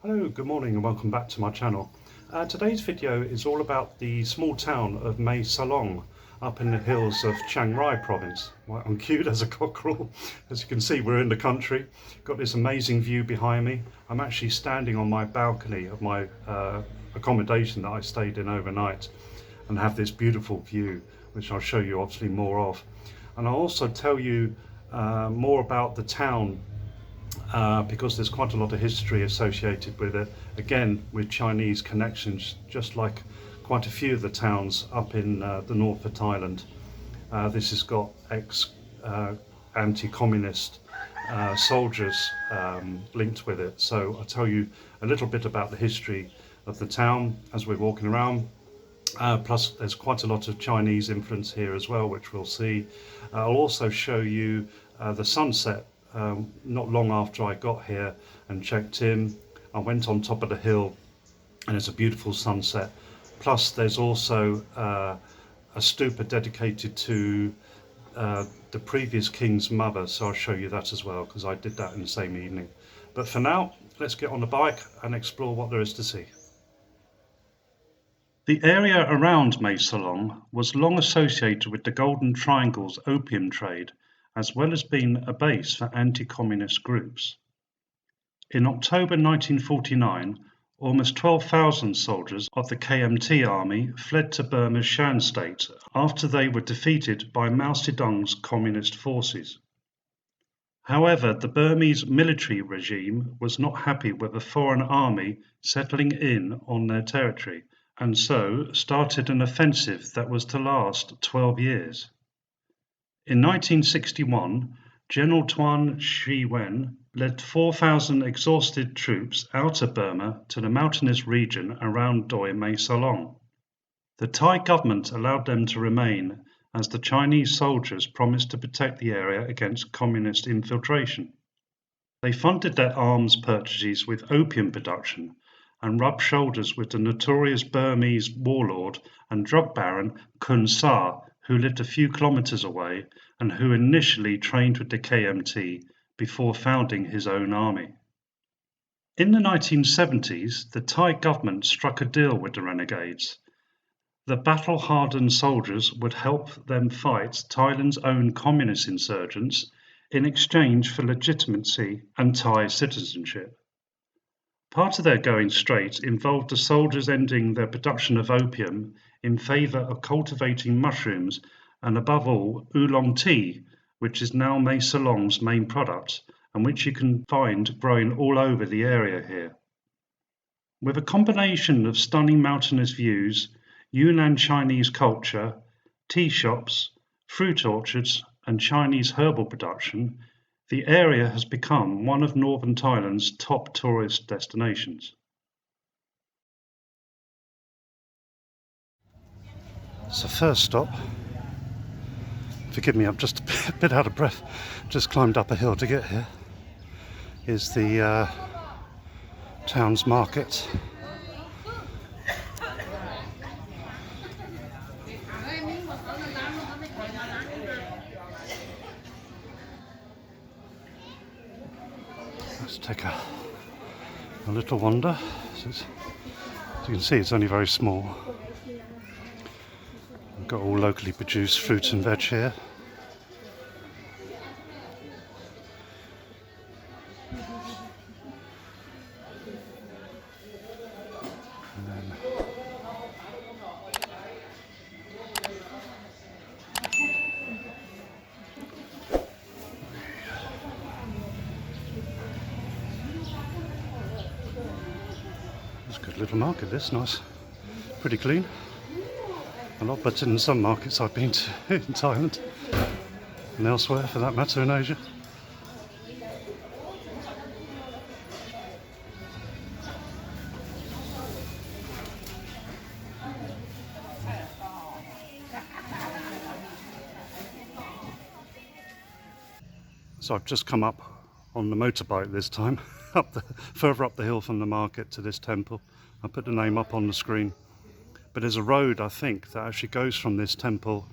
Hello, good morning and welcome back to my channel. Today's video is all about the small town of Mae Salong up in the hills of Chiang Rai province. Well, I'm cute as a cockerel. As you can see, we're in the country. Got this amazing view behind me. I'm actually standing on my balcony of my accommodation that I stayed in overnight and have this beautiful view, which I'll show you obviously more of. And I'll also tell you more about the town because there's quite a lot of history associated with it, again with Chinese connections, just like quite a few of the towns up in the north of Thailand. This has got anti-communist soldiers linked with it, so I'll tell you a little bit about the history of the town as we're walking around. Plus there's quite a lot of Chinese influence here as well, which we'll see. I'll also show you the sunset. Not long after I got here and checked in, I went on top of the hill and it's a beautiful sunset. Plus there's also a stupa dedicated to the previous king's mother, so I'll show you that as well because I did that in the same evening. But for now, let's get on the bike and explore what there is to see. The area around Mae Salong was long associated with the Golden Triangle's opium trade, as well as being a base for anti-communist groups. In October 1949, almost 12,000 soldiers of the KMT army fled to Burma's Shan state after they were defeated by Mao Tse Tung's communist forces. However, the Burmese military regime was not happy with a foreign army settling in on their territory, and so started an offensive that was to last 12 years. In 1961, General Tuan Shi-Wen led 4,000 exhausted troops out of Burma to the mountainous region around Doi Mae Salong. The Thai government allowed them to remain, as the Chinese soldiers promised to protect the area against communist infiltration. They funded their arms purchases with opium production and rubbed shoulders with the notorious Burmese warlord and drug baron Khun Sa, who lived a few kilometers away and who initially trained with the KMT before founding his own army. In the 1970s, the Thai government struck a deal with the renegades. The battle-hardened soldiers would help them fight Thailand's own communist insurgents in exchange for legitimacy and Thai citizenship. Part of their going straight involved the soldiers ending their production of opium in favour of cultivating mushrooms and, above all, oolong tea, which is now Mae Salong's main product and which you can find growing all over the area here. With a combination of stunning mountainous views, Yunnan Chinese culture, tea shops, fruit orchards and Chinese herbal production, the area has become one of northern Thailand's top tourist destinations. So first stop, forgive me, I'm just a bit out of breath, just climbed up a hill to get here, is the town's market. Let's take a little wander. As you can see, it's only very small. We've got all locally produced fruit and veg here. It's a good little market, this, nice, pretty clean. A lot better than some markets I've been to in Thailand and elsewhere for that matter in Asia. So I've just come up on the motorbike this time, further up the hill from the market to this temple. I put the name up on the screen. But there's a road, I think, that actually goes from this temple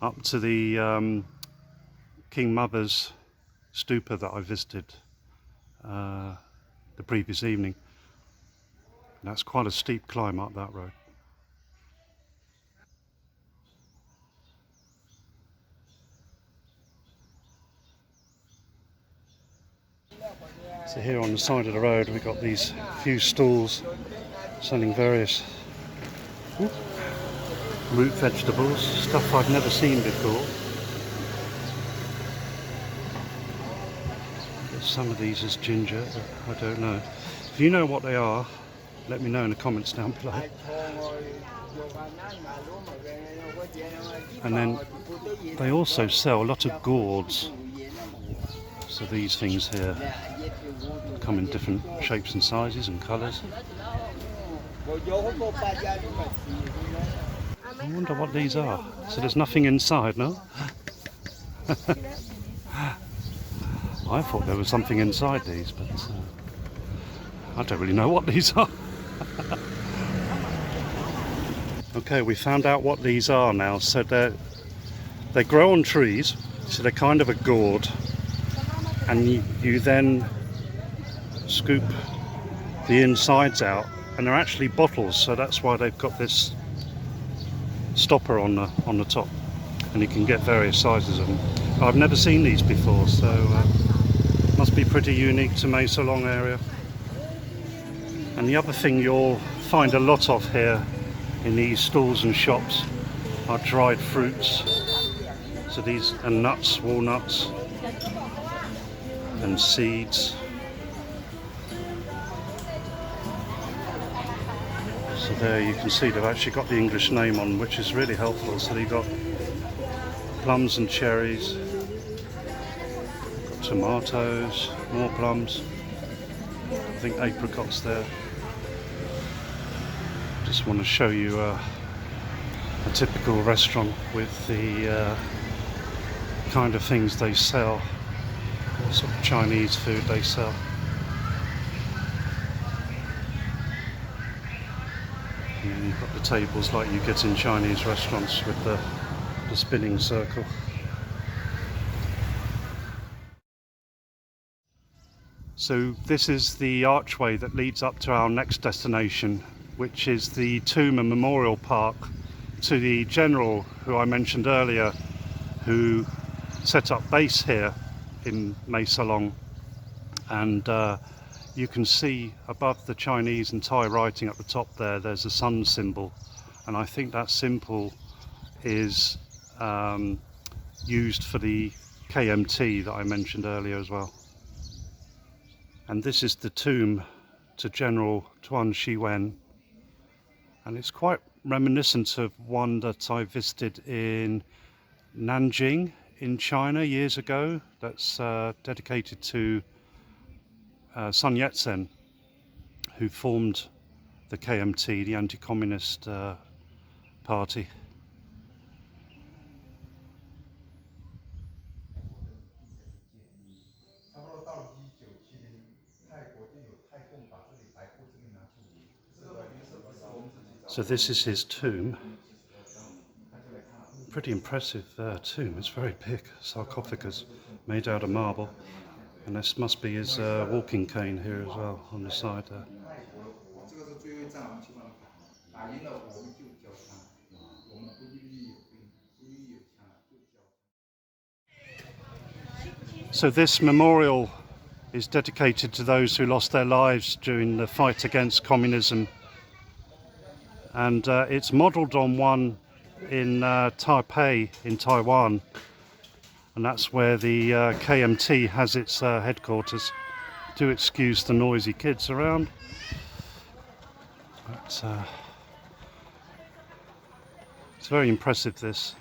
up to the King Mother's stupa that I visited the previous evening. That's quite a steep climb up that road. So here on the side of the road we've got these few stalls selling various root vegetables, stuff I've never seen before. Some of these is ginger, but I don't know. If you know what they are, let me know in the comments down below. And then they also sell a lot of gourds. So these things here come in different shapes and sizes and colours. I wonder what these are. So there's nothing inside, no? I thought there was something inside these, but I don't really know what these are. Okay, we found out what these are now. So they grow on trees, so they're kind of a gourd, and you then scoop the insides out, and they're actually bottles. So that's why they've got this stopper on the top, and you can get various sizes of them. I've never seen these before, so must be pretty unique to Mae Salong area. And the other thing you'll find a lot of here in these stalls and shops are dried fruits. So these are nuts, walnuts and seeds. So there you can see they've actually got the English name on, which is really helpful. So you've got plums and cherries, got tomatoes, more plums, I think apricots there. Just want to show you a typical restaurant with the kind of things they sell, what sort of Chinese food they sell. And then you've got the tables like you get in Chinese restaurants with the spinning circle. So this is the archway that leads up to our next destination, which is the Tomb and Memorial Park to the general who I mentioned earlier, who set up base here in Mae Salong. And you can see above the Chinese and Thai writing at the top there's a sun symbol, and I think that symbol is used for the KMT that I mentioned earlier as well. And this is the tomb to General Tuan Shi-Wen, and it's quite reminiscent of one that I visited in Nanjing in China years ago. That's dedicated to Sun Yat-sen, who formed the KMT, the anti-communist party. So this is his tomb. Pretty impressive tomb. It's very big, sarcophagus made out of marble, and this must be his walking cane here as well on the side there. So this memorial is dedicated to those who lost their lives during the fight against communism, and it's modelled on one in Taipei in Taiwan, and that's where the KMT has its headquarters. Do excuse the noisy kids around, but it's very impressive, this.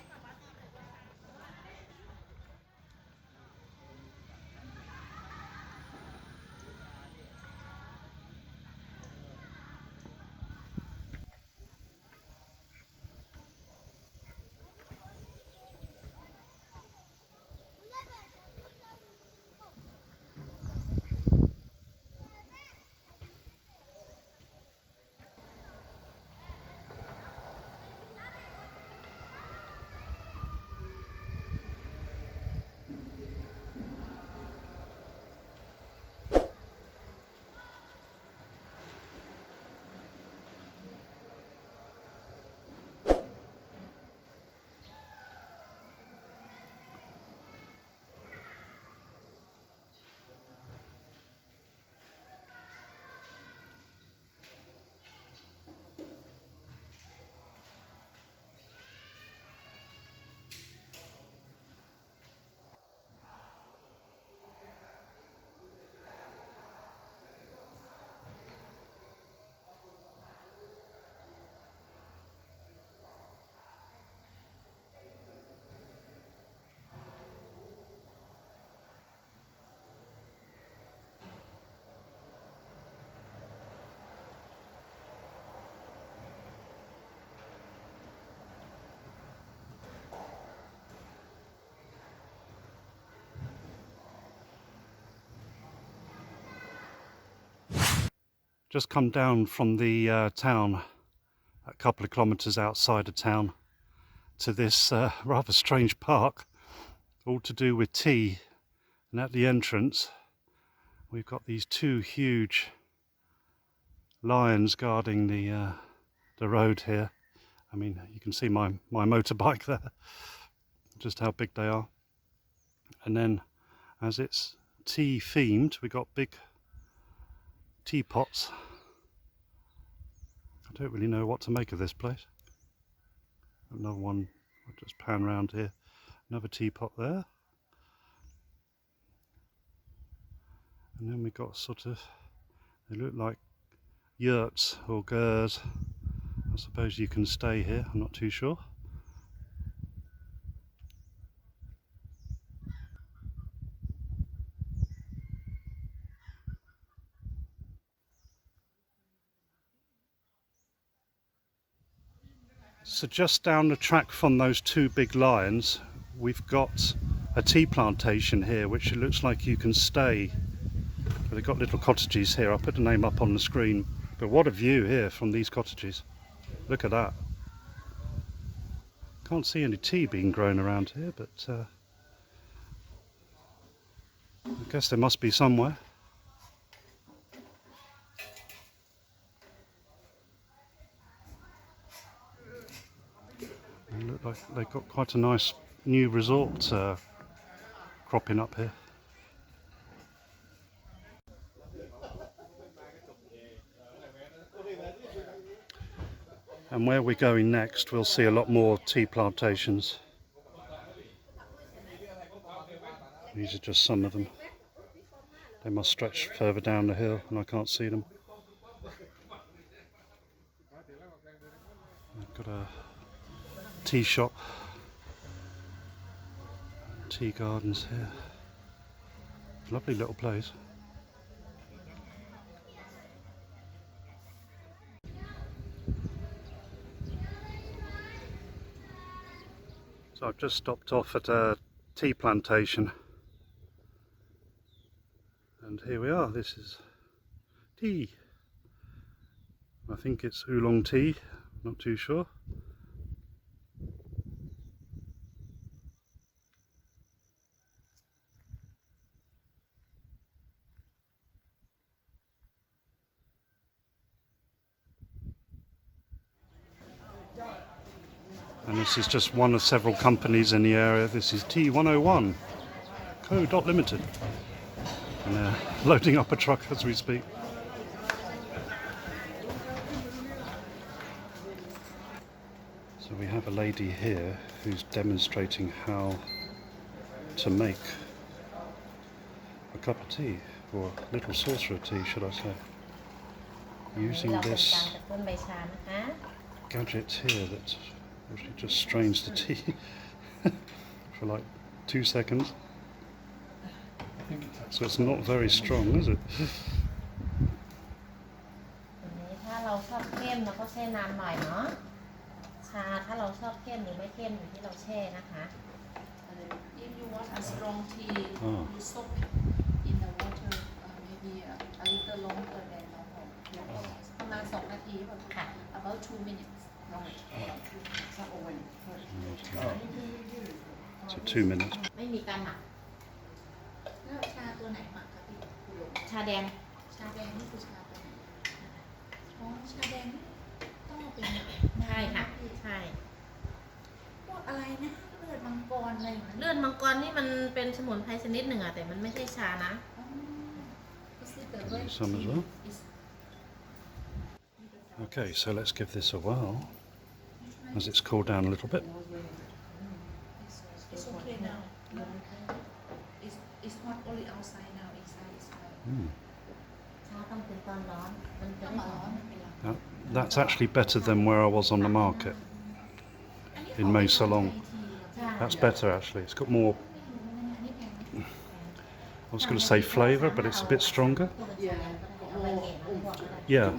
Just come down from the town, a couple of kilometres outside of town, to this rather strange park, all to do with tea. And at the entrance, we've got these two huge lions guarding the road here. I mean, you can see my motorbike there, just how big they are. And then, as it's tea themed, we've got big teapots. I don't really know what to make of this place. Another one, I'll just pan around here. Another teapot there. And then we've got sort of, they look like yurts or gers. I suppose you can stay here, I'm not too sure. So just down the track from those two big lions, we've got a tea plantation here, which it looks like you can stay. They've got little cottages here. I'll put the name up on the screen. But what a view here from these cottages. Look at that. Can't see any tea being grown around here, but I guess there must be somewhere. They look like they've got quite a nice new resort cropping up here. And where we're going next, we'll see a lot more tea plantations. These are just some of them. They must stretch further down the hill and I can't see them. I've got a tea shop, tea gardens here. Lovely little place. So I've just stopped off at a tea plantation, and here we are. This is tea. I think it's oolong tea, not too sure. And this is just one of several companies in the area. This is T101 Co. Limited. And they're loading up a truck as we speak. So we have a lady here who's demonstrating how to make a cup of tea, or a little saucer of tea, should I say. Using this gadget here that actually just strains the tea for like 2 seconds. So it's not very strong, is it? ถ้าเราชอบเข้มเราก็แช่นานหน่อยเนาะชาถ้าเราชอบเข้มหรือไม่เข้มอยู่ที่เราแช่นะคะ If you want a strong tea, you soak in the water maybe a little longer than normal. ประมาณ2 นาทีค่ะ about 2 minutes. So 2 minutes. ไม่มีการหมัก แล้วชาตัวไหนหมักคะพี่คุณลุง ชาแดง ชาแดงนี่คือชาตัวไหนอ๋อชาแดงต้องเอาเป็น ใช่ค่ะใช่ พวกอะไรนะเลือดมังกรอะไรอย่างนั้น เลือดมังกรนี่มันเป็นสมุนไพรชนิดหนึ่งอะแต่มันไม่ใช่ชานะ Some as well. Okay, so let's give this a whirl as it's cooled down a little bit. It's okay now. It's not only outside now, inside is well. ชาต้องเป็นตอนร้อนมันจะ ต้อง ไม่ มา หอ ร้อน ม เป็นหลัก That's actually better than where I was on the market in Mae Salong. That's better actually. It's got more, I was going to say flavour, but it's a bit stronger. Yeah,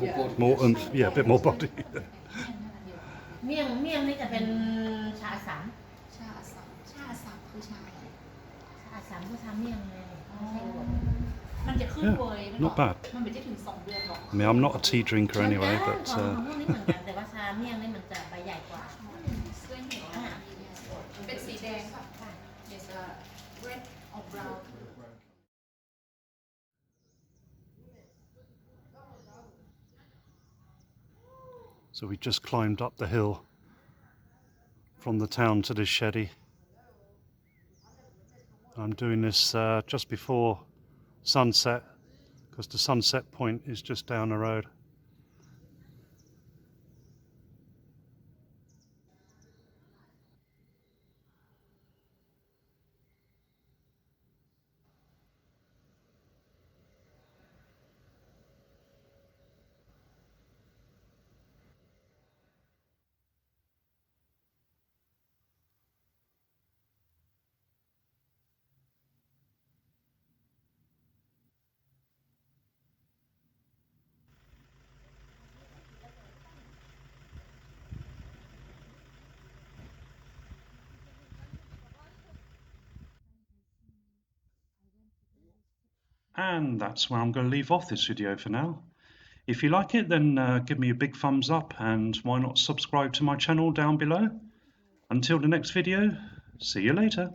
more oomph. Yeah, a bit more body. เมี่ยงนี่จะเป็นชาอัสสัม ชาอัสสัมชาอัสสัมคือชาอะไร ชาอัสสัมคือชาเมี่ยงไงไม่ใช่บด มันจะขึ้นเวยมัน not bad. มันไม่ได้ถึง2 เดือนหรอก I mean, I'm not a tea drinker anyway, เหมื but อนกันของพวกนี้เหมือนกันแต่ว่าชาเมี่ยงนี่มันจะใบใหญ่กว่า เคยเห็นเป็นสีแดงค่ะ Yes red or brown so we just climbed up the hill from the town to this Chedi. I'm doing this just before sunset because the sunset point is just down the road. And that's where I'm going to leave off this video for now. If you like it, then give me a big thumbs up, and why not subscribe to my channel down below. Until the next video, see you later.